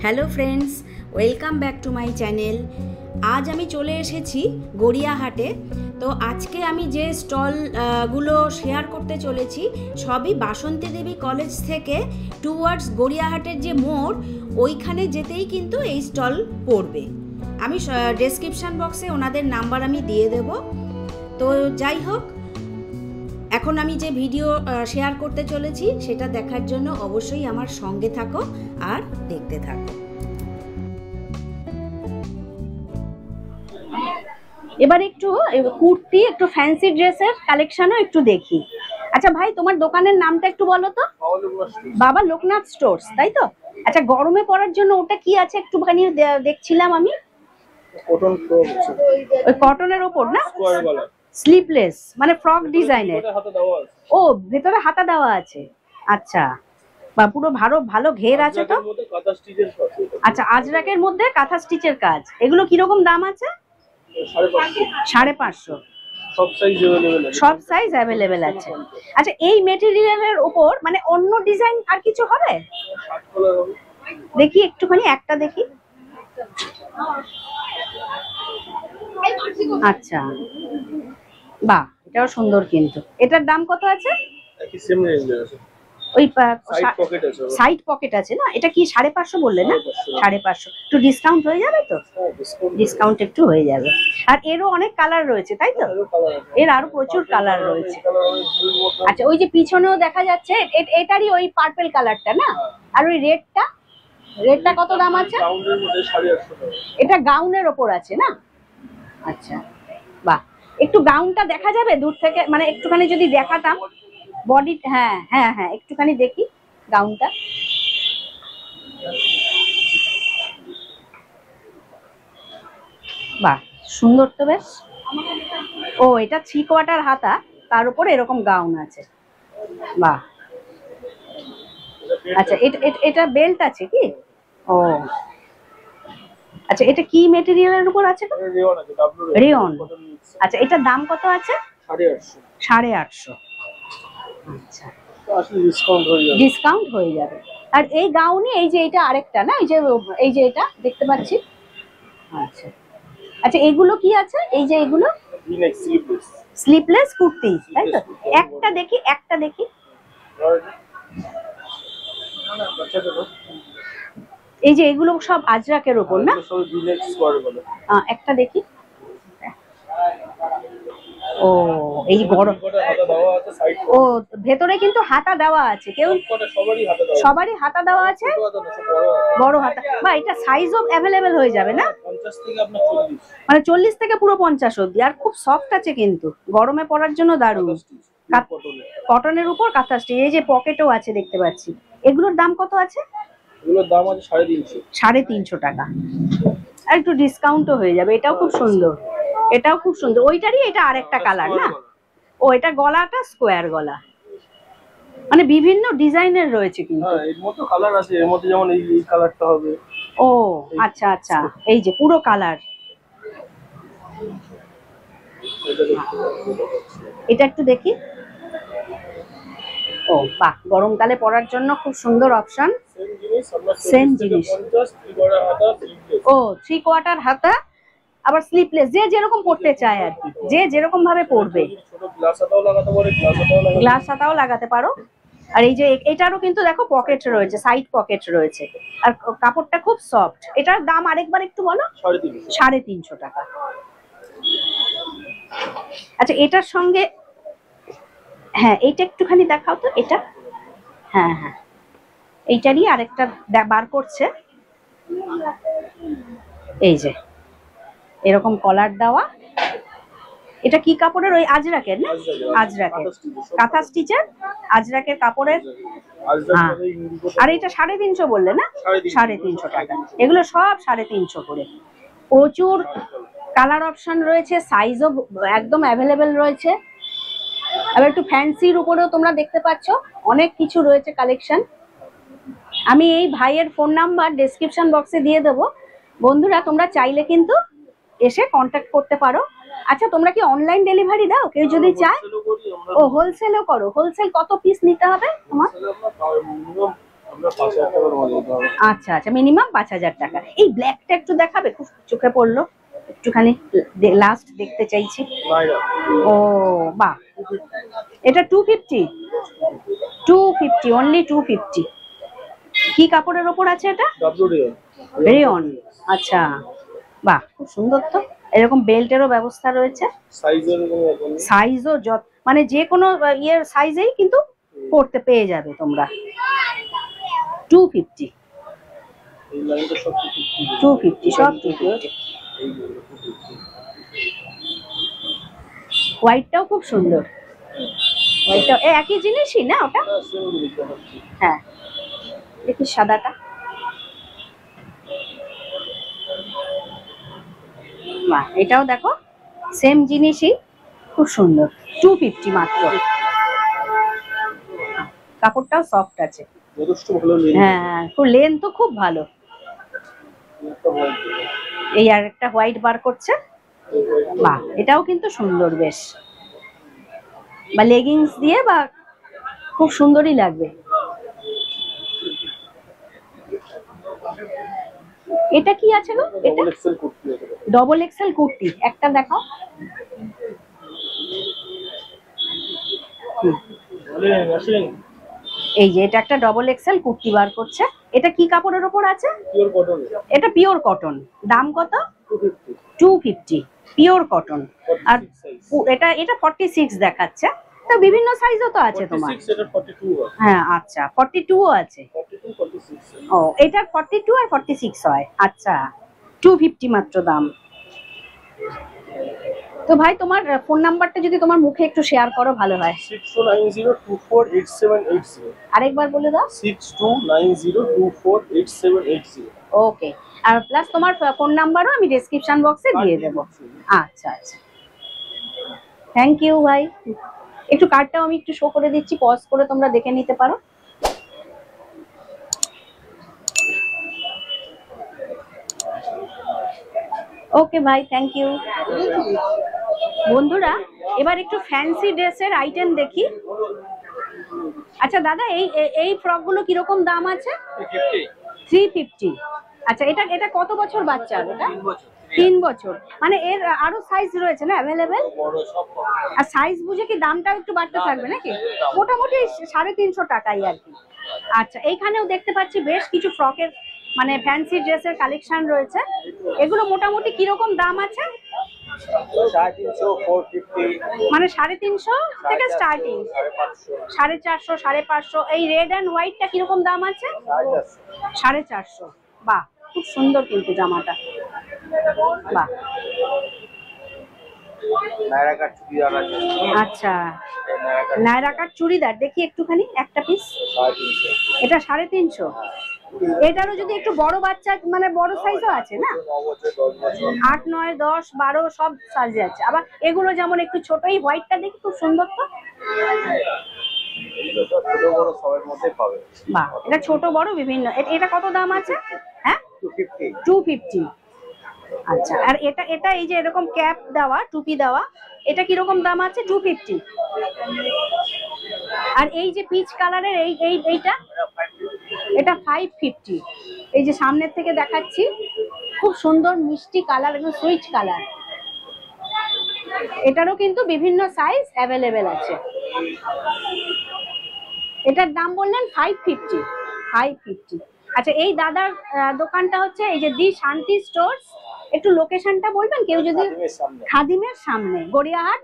Hello friends, welcome back to my channel. আজ আমি চলে এসেছি গড়িয়াহাটে। তো আজকে আমি যে স্টলগুলো শেয়ার করতে চলেছি সবই বাসন্তী দেবী কলেজ থেকে টুয়ার্ডস গড়িয়াহাটের যে মোড়, ওইখানে যেতেই কিন্তু এই স্টল পড়বে। আমি ডেসক্রিপশান বক্সে ওনাদের নাম্বার আমি দিয়ে দেব। তো যাই হোক, এখন আমি যে ভিডিও শেয়ার করতে চলেছি সেটা দেখার জন্য অবশ্যই আমার সঙ্গে থাকো আর দেখতে থাকো। এবার একটু কুর্তি, একটু ফ্যান্সি ড্রেসের কালেকশনও একটু দেখি। আচ্ছা ভাই, তোমার দোকানের নামটা একটু বলো তো। বাবা লোকনাথ স্টোর্স, তাই তো? আচ্ছা, গরমে পরার জন্য ওটা কি আছে একটুখানি দেখছিলাম আমি। ওই কটনের ওপর না, স্লিপলেস মানে ফ্রক ডিজাইনের। ও, ভেতরে হাতা দেওয়া আছে। আচ্ছা, বা পুরো ভালো ঘের আছে তো। আচ্ছা, আজরাকের মধ্যে কাঁথা স্টিচের কাজ। এগুলো কিরকম দাম আছে? 550। সব সাইজ অ্যাভেলেবেল আছে। আচ্ছা, এই মেটেরিয়ালের উপর মানে অন্য ডিজাইন আর কিছু হবে? দেখি একটুখানি, একটা দেখি। আচ্ছা, বাহ, এটাও সুন্দর। কিন্তু এটার দাম কত আছে? ওই সাইড পকেট আছে না, এটা কি 550 বললে না? 550। একটু ডিসকাউন্ট হয়ে যাবে তো? ডিসকাউন্ট একটু হয়ে যাবে। আর এরও অনেক কালার রয়েছে, তাই তো? এর আরো প্রচুর কালার রয়েছে। আচ্ছা, ওই যে পিছনেও দেখা যাচ্ছে, এটারই ওই পার্পল কালারটা না? আর ওই রেডটা কত দাম আছে? এটা গাউনের ওপর আছে না? আচ্ছা, বাহ। একটু গাউনটা দেখা যাবে দূর থেকে, মানে একটুখানি যদি দেখাতাম বডি। হ্যাঁ হ্যাঁ হ্যাঁ, একটুখানি দেখি গাউনটা। বাহ, সুন্দর তো বেশ। ও, এটা 3/4 হাতা, তার উপর এরকম গাউন আছে। বাহ। আচ্ছা, এটা বেল্ট আছে কি? ও আচ্ছা, এটা কি মেটেরিয়ালের উপর আছে? রেয়ন। আচ্ছা, এটার দাম কত আছে? 850। আচ্ছা, ডিসকাউন্ট হয়ে যাবে। আর এই গাউনে এই যে এটা আরেকটা না, এই যে এটা দেখতে পাচ্ছি। আচ্ছা আচ্ছা, এগুলো কি আছে? এই যে এগুলো স্লিপলেস কুর্তি, তাই তো? একটা দেখি। এই যে এগুলো সব আজরাকের উপর না? একটা দেখি। ও, এই গরম। ও, ভেতরে কিন্তু হাতা দেওয়া আছে। সবারই হাতা দেওয়া আছে, বড় হাতা। বা এটা সাইজও অ্যাভেলেবেল হয়ে যাবে না? মানে 40 থেকে পুরো 50 অব্দি। আর খুব সফট আছে কিন্তু, গরমে পরার জন্য দারুণ। কটনের উপর কাঁথা স্টিচ। এই যে পকেটও আছে দেখতে পাচ্ছি। এগুলোর দাম কত আছে? এগুলোর দাম আছে 350 টাকা। আর একটু ডিসকাউন্টও হয়ে যাবে। এটাও খুব সুন্দর, এটাও খুব সুন্দর। ওইটারই এটা আরেকটা কালার না? ও, এটা গলাটা স্কোয়ার গলা, মানে বিভিন্ন ডিজাইনের রয়েছে কিন্তু। হ্যাঁ, এর মধ্যে কালার আছে। এর মধ্যে যেমন এই কালারটা হবে। ও আচ্ছা আচ্ছা, এই যে পুরো কালার। এটা একটু দেখি। ও বাহ, গরমকালে পরার জন্য খুব সুন্দর অপশন। সেম জিনিস। ও, 3/4 হাতা, আবার স্লিপলেস। যে যেরকম পড়তে চায় আর কি, যে যেরকম ভাবে পড়বে। গ্লাস হাতাও লাগাতে পারো। আর এই যে এটারও কিন্তু দেখো পকেট রয়েছে, সাইড পকেট রয়েছে। আর কাপড়টা খুব সফট। এটার দাম আরেকবার একটু বলো। 350 টাকা। আচ্ছা, এটার সঙ্গে হ্যাঁ, এইটা একটুখানি দেখাও তো। এটা হ্যাঁ হ্যাঁ, এইটারই আরেকটা বার করছে। এই যে এরকম কলার দেওয়া। এটা কি কাপড়ের? ওই আজরাকের না? আজরাকের কাঁথা স্টিচের আজরাকের কাপড়ের। আর এটা 350 বললে না? 350 টাকা। এগুলো সব 350 করে। প্রচুর কালার অপশন রয়েছে, সাইজও একদম অ্যাভেলেবেল রয়েছে। আবার একটু ফ্যান্সির উপরেও তোমরা দেখতে পাচ্ছ অনেক কিছু রয়েছে কালেকশন। আমি এই ভাইয়ের ফোন নাম্বার ডেসক্রিপশন বক্সে দিয়ে দেবো। বন্ধুরা, তোমরা চাইলে কিন্তু এসে কন্ট্যাক্ট করতে পারো। আচ্ছা, তোমরা কি অনলাইন ডেলিভারি দাও কেউ যদি চায়? ও, হোলসেলও করো। হোলসেল কত পিস নিতে হবে তোমার? আমরা 5000 টাকার মাল দিতে হবে। আচ্ছা আচ্ছা, মিনিমাম 5000 টাকা। এই ব্ল্যাকটা একটু দেখাবে, খুব চোখে পড়লো, একটুখানি লাস্ট দেখতে চাইছি। নাইরা ও বাহ, এটা 250, 250 অনলি, 250। কি কাপড়ের ওপর আছে এটা? ডব্লিউডিও রেয়ন। আচ্ছা বাহ, খুব সুন্দর তো। এরকম বেল্টেরও ব্যবস্থা রয়েছে, সাইজের সাইজও মানে যে কোনো ইয়ের সাইজেই কিন্তু পড়তে পেয়ে যাবে তোমরা। 250, এই লাইনটা সব 250 সব 250। হোয়াইটটাও খুব সুন্দর, হোয়াইটটাও একই জিনিসই না ওটা? হ্যাঁ, দেখি সাদাটা। বাহ, এটাও দেখো সেম জিনিসই, খুব সুন্দর, 250 মাত্র। কাপড়টাও সফট আছে, যথেষ্ট ভালো লেন। হ্যাঁ খুব লেন তো খুব ভালো। এই আর একটা হোয়াইট বার করছে, বাহ এটাও কিন্তু সুন্দর বেশ, বা লেগিংস দিয়ে বা খুব সুন্দরই লাগবে। এটা কি আছে গো? এটা ডবল এক্সেল কুর্তি আছে। ডবল এক্সেল কুর্তি, একটা দেখাও। আসেন এই যে এটা একটা ডবল এক্সেল কুর্তি বার করছে, এটা কি কাপড়ের ওপর আছে? Pure cotton. এটা পিওর কটন, দাম কত? 250 250, পিওর কটন। আর এটা এটা 46 দেখাচ্ছে, তো বিভিন্ন সাইজও তো আছে তোমার। 46 এটা 42 আছে। হ্যাঁ আচ্ছা, 42 ও আছে। 42 46 ও এটার 42 আর 46 হয়, আচ্ছা। 250 মাত্র দাম। তো ভাই তোমার ফোন নাম্বারটা যদি তোমার মুখে একটু শেয়ার করো ভালো হয়। 6290248780। আরেকবার বলে দাও। 6290248780। ওকে, আর প্লাস তোমার ফোন নাম্বারও আমি ডেসক্রিপশন বক্সে দিয়ে দেবো। আচ্ছা আচ্ছা, থ্যাংক ইউ ভাই। একটু কার্ডটাও আমি একটু শো করে দিচ্ছি, পজ করে তোমরা দেখে নিতে পারো। ওকে ভাই, থ্যাংক ইউ। বন্ধুরা এবার একটু ফ্যান্সি ড্রেসের আইটেম দেখি। আচ্ছা দাদা, এই ফ্রক গুলো কিরকম দাম আছে? 350। আচ্ছা, এটা এটা কত বছর বাচ্চার? এটা 3 বছর, মানে এর আরো সাইজ রয়েছে না অ্যাভেলেবেল? আর সাইজ বুঝে কি দামটা একটু বাড়তে থাকবে নাকি? মোটামুটি 350 টাকাই আর কি। আচ্ছা, এইখানেও দেখতে পাচ্ছি বেশ কিছু ফ্রকের মানে ফ্যান্সি ড্রেসের কালেকশন রয়েছে। এগুলো মোটামুটি কিরকম দাম আছে? 350 450 মানে 350 থেকে স্টার্টিং, 450, 550। এই রেড অ্যান্ড হোয়াইটটা কিরকম দাম আছে? 450। বাহ, খুব সুন্দর কিন্তু জামাটা, বাহ। নায়রা কাট চুড়িদার আছে। আচ্ছা, নায়রা কাট চুড়িদার দেখি একটুখানি, একটা পিস। 350। এটা 350। এটারও যদি একটু বড় বাচ্চা মানে বড় সাইজও আছে না? 9 বছর 10 বছর 8, 9, 10, 12 সব সাইজে আছে। আবার এগুলো যেমন একটু ছোট, এই হোয়াইটটা দেখি খুব সুন্দর তো। এগুলো তো ছোট বড় সবার মধ্যে পাবে। বাহ, এটা ছোট বড় বিভিন্ন। এটা কত দাম আছে? হ্যাঁ 250। 250। আচ্ছা, আর এটা এটা এই যে এরকম ক্যাপ দেওয়া, টুপি দেওয়া, এটা কিরকম দাম আছে? 250। আর এই যে পিচ কালারের এইটা, এটা 550। এই যে সামনের থেকে দেখাচ্ছি, খুব সুন্দর মিষ্টি কালার, একদম সুইট কালার। এটারও কিন্তু বিভিন্ন সাইজ অ্যাভেলেবেল আছে। এটার দাম বললেন 550। 550। আচ্ছা, এই দাদার দোকানটা হচ্ছে এই যে দি শান্তি স্টোরস। একটু লোকেশনটা বলবেন কেউ যদি? খাদিমের সামনে, গড়িয়াহাট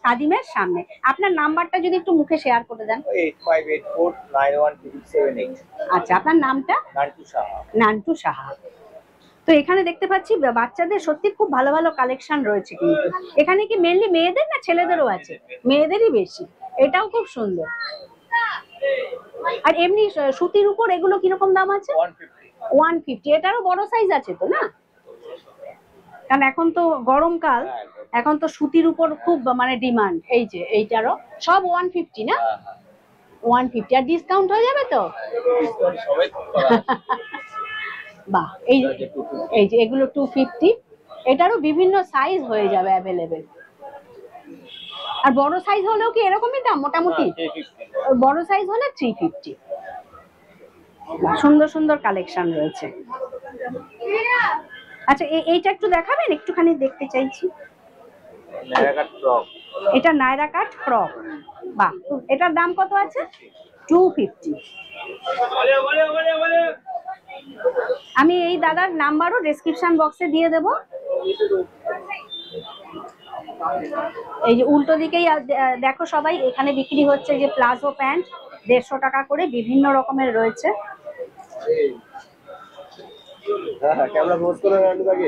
খাদিমের সামনে। আপনার নাম্বারটা যদি একটু মুখে শেয়ার করে দেন। 8584913678। আচ্ছা, আপনার নামটা? নান্টু সাহা। নান্টু সাহা। তো এখানে দেখতে পাচ্ছি বাচ্চাদের সত্যি খুব ভালো ভালো কালেকশন রয়েছে কিন্তু। এখানে কি মেনলি মেয়েদের না ছেলেদেরও আছে? মেয়েদেরই বেশি। এটাও খুব সুন্দর। আর এমনি সুতির উপর এগুলো কিরকম দাম আছে? 150। এটারও বড় সাইজ আছে তো না? কারণ এখন তো গরমকাল, এখন তো সুতির উপর খুব মানে ডিমান্ড। এই যে এইটারও সব 150 না? 150। আর ডিসকাউন্ট হয়ে যাবে তো? বাহ, এই যে এগুলো 250। এটারও বিভিন্ন সাইজ হয়ে যাবে অ্যাভেলেবেল। আর বড় সাইজ হলেও কি এরকমই দাম মোটামুটি? বড় সাইজ হলে 350। সুন্দর সুন্দর কালেকশন রয়েছে। আচ্ছা এইটা একটু দেখাবেন, একটুখানি দেখতে চাইছি। নায়রাকাট ফ্রক। এটা নায়রা কাট ফ্রক, বাহ। এটার দাম কত আছে? 250। আমি এই দাদার নাম্বারও ডেসক্রিপশন বক্সে দিয়ে দেব। এই যে উল্টো দিকেই দেখো সবাই, এখানে বিক্রি হচ্ছে যে প্লাজো প্যান্ট 150 টাকা করে, বিভিন্ন রকমের রয়েছে। ক্যামেরা পোজ করে রাখতে থাকে।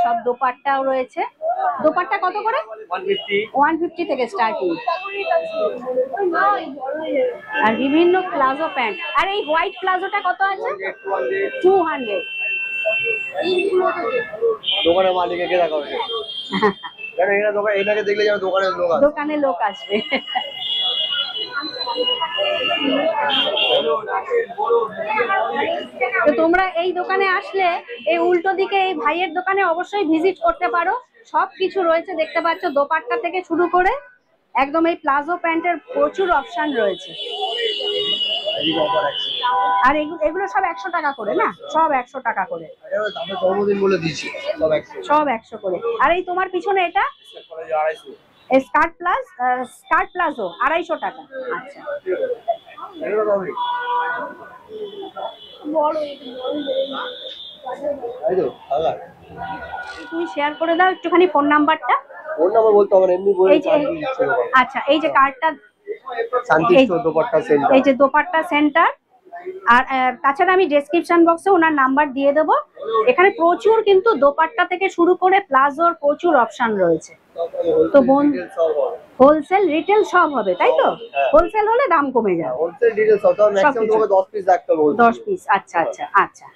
সব দোপাট্টাও রয়েছে। দোপাট্টা কত করে? 150 থেকে স্টার্টিং। আর বিভিন্ন প্লাজো প্যান্ট। আর এই হোয়াইট প্লাজোটা কত আছে? 200। দোকানের মালিককে দেখা হবে। কেন এরা দোকান এটাকে দেখলে যেন দোকানের লোক আসে। দোকানে লোক আসবে। তো তোমরা এই দোকানে আসলে এই উল্টো দিকে এই ভাইয়ের দোকানে অবশ্যই ভিজিট করতে পারো। সবকিছু রয়েছে, দেখতে পাচ্ছ, দোপাট্টা থেকে শুরু করে একদম এই প্লাজো প্যান্টের প্রচুর অপশন রয়েছে। আর এগুলো সব 100 টাকা করে না? সব 100 টাকা করে। জন্মদিন বলে দিয়েছি, সব 100 করে। আর এই তোমার পিছনে এটা স্কার্ট প্লাজো 250 টাকা। আচ্ছা, তুমি শেয়ার করে দাও একটুখানি ফোন নাম্বারটা। ফোন নাম্বার বলতে হবে না, এমনি বলে। আচ্ছা, এই যে কার্ডটা, শান্তি স্টোর দোপাট্টা সেন্টার, এই যে দোপাট্টা সেন্টার। আর তাছাড়া আমি ডেসক্রিপশন বক্সে ওনার নাম্বার দিয়ে দেবো। এখানে প্রচুর কিন্তু দোপাট্টা থেকে শুরু করে প্লাজোর প্রচুর অপশন রয়েছে। তো হোলসেল রিটেল সব হবে, তাই তো? হোলসেল হলে দাম কমে যাবে। হোলসেল রিটেল সব, তাও ম্যাক্সিমাম তোমাকে 10 পিস রাখতে হবে। 10 পিস, আচ্ছা আচ্ছা আচ্ছা।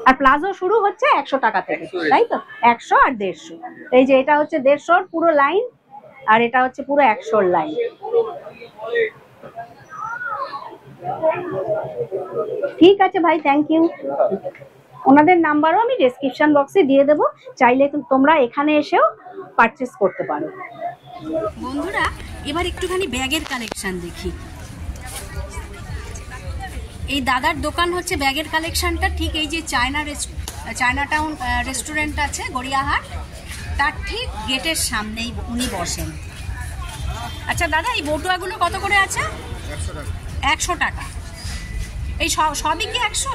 আর প্লাজো শুরু হচ্ছে 100 টাকা থেকে, তাই তো? 100 আর 150। এই যে এটা হচ্ছে 150 পুরো লাইন, আর এটা হচ্ছে পুরো 100 লাইন। ঠিক আছে ভাই, থ্যাংক ইউ। ওনাদের নাম্বারও আমি ডেসক্রিপশন বক্সে দিয়ে দেবো, চাইলে তোমরা এখানে এসেও পারচেস করতে পারো। বন্ধুরা, এবার একটুখানি ব্যাগের কালেকশন দেখি। এই দাদার দোকান হচ্ছে ব্যাগের কালেকশনটা ঠিক এই যে চায়নাটাউন রেস্টুরেন্ট আছে গড়িয়াহাট, তার ঠিক গেটের সামনেই উনি বসেন। আচ্ছা দাদা, এই বটুয়াগুলো কত করে আছে? 100 টাকা। এই সবই কি 100?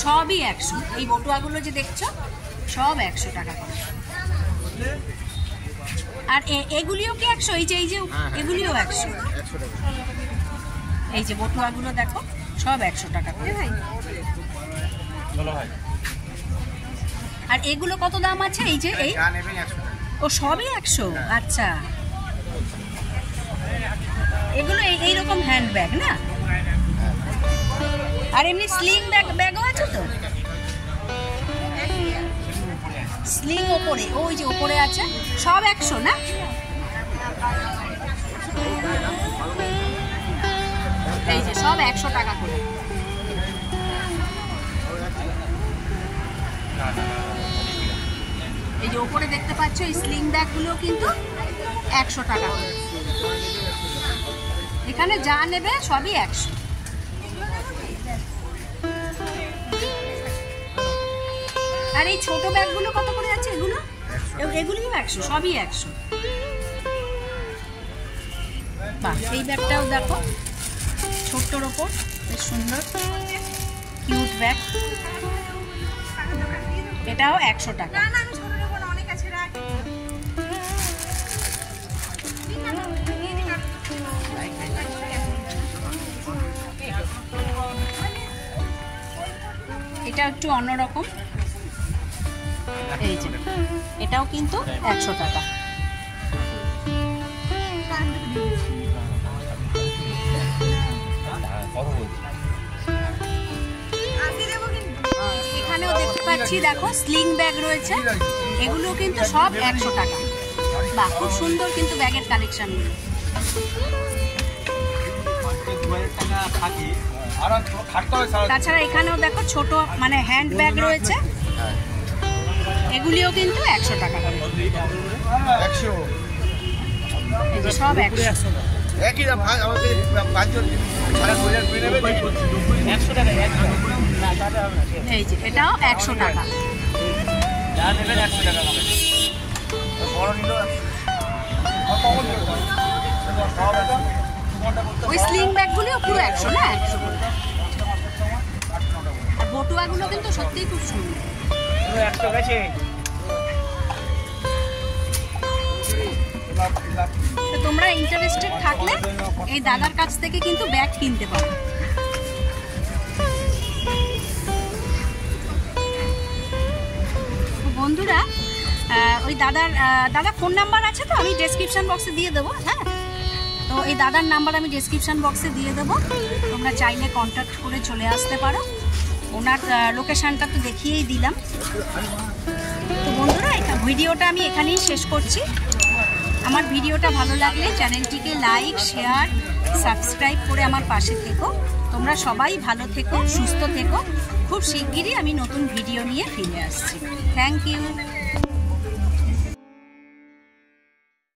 সবই 100। এই বটুয়াগুলো যে দেখছো সব 100 টাকা করে। আর এগুলিও কি 100? এই যে এগুলিও 100। এই যে বটুয়াগুলো দেখো সব 100 টাকা করে ভাই। আর এগুলো কত দাম আছে? এই যে ও সবই 100। আচ্ছা, এগুলো এইরকম হ্যান্ড ব্যাগ না? আর এমনি স্লিং ব্যাগও আছে তো? স্লিং ওপরে, ওই যে ওপরে আছে, সব 100 না? এই যে সব 100 টাকা করে। এই যে ওপরে দেখতে পাচ্ছ এই স্লিং ব্যাগগুলো কিন্তু 100 টাকা করে। এখানে যা নেবে সবই 100। আর এই ছোট ব্যাগগুলো কত করে আছে? এগুলিও 100, সবই 100। বাহ, এই ব্যাগটাও দেখো, ছোট্টর ওপর, বেশ সুন্দর কিউট ব্যাগ। এটাও 100 টাকা। এটা একটু অন্যরকম, এই যে এটাও কিন্তু 100 টাকা। এখানেও দেখতে পাচ্ছি, দেখো স্লিং ব্যাগ রয়েছে, এগুলো কিন্তু সব 100 টাকা। বাহ, খুব সুন্দর কিন্তু ব্যাগের কালেকশন গুলো। তাছাড়া এখানেও দেখো ছোট মানে হ্যান্ড ব্যাগ রয়েছে, এগুলিও কিন্তু 100 টাকা করে। এই যে সব 100। একই দাম আমাকে 5 সারা বইয়ের বই নেবে 100 টাকা না তাহলে হবে না। এই যে এটাও 100 টাকা। যা নেবেন 100 টাকা হবে। বড় নিল কমন করে দাও। সব এটা ওই স্লিং ব্যাগগুলিও পুরো 100 না 100 করে। আর বটুয়াগুলো কিন্তু সত্যিই খুব সুন্দর। 100 গেছে। তো তোমরা ইন্টারেস্টেড থাকলে এই দাদার কাছ থেকে কিন্তু ব্যাগ কিনতে পারো। বন্ধুরা ওই দাদা ফোন নাম্বার আছে তো আমি ডেসক্রিপশন বক্সে দিয়ে দেবো। হ্যাঁ, তো এই দাদার নাম্বার আমি ডেসক্রিপশন বক্সে দিয়ে দেবো, তোমরা চাইলে কন্ট্যাক্ট করে চলে আসতে পারো। ওনার লোকেশানটা তো দেখিয়েই দিলাম। তো বন্ধুরা এটা ভিডিওটা আমি এখানেই শেষ করছি। আমার ভিডিওটা ভালো লাগলে চ্যানেলটিকে লাইক শেয়ার সাবস্ক্রাইব করে আমার পাশে থেকো। তোমরা সবাই ভালো থেকো, সুস্থ থেকো। খুব শিগগিরই আমি নতুন ভিডিও নিয়ে ফিরে আসছি। Thank you.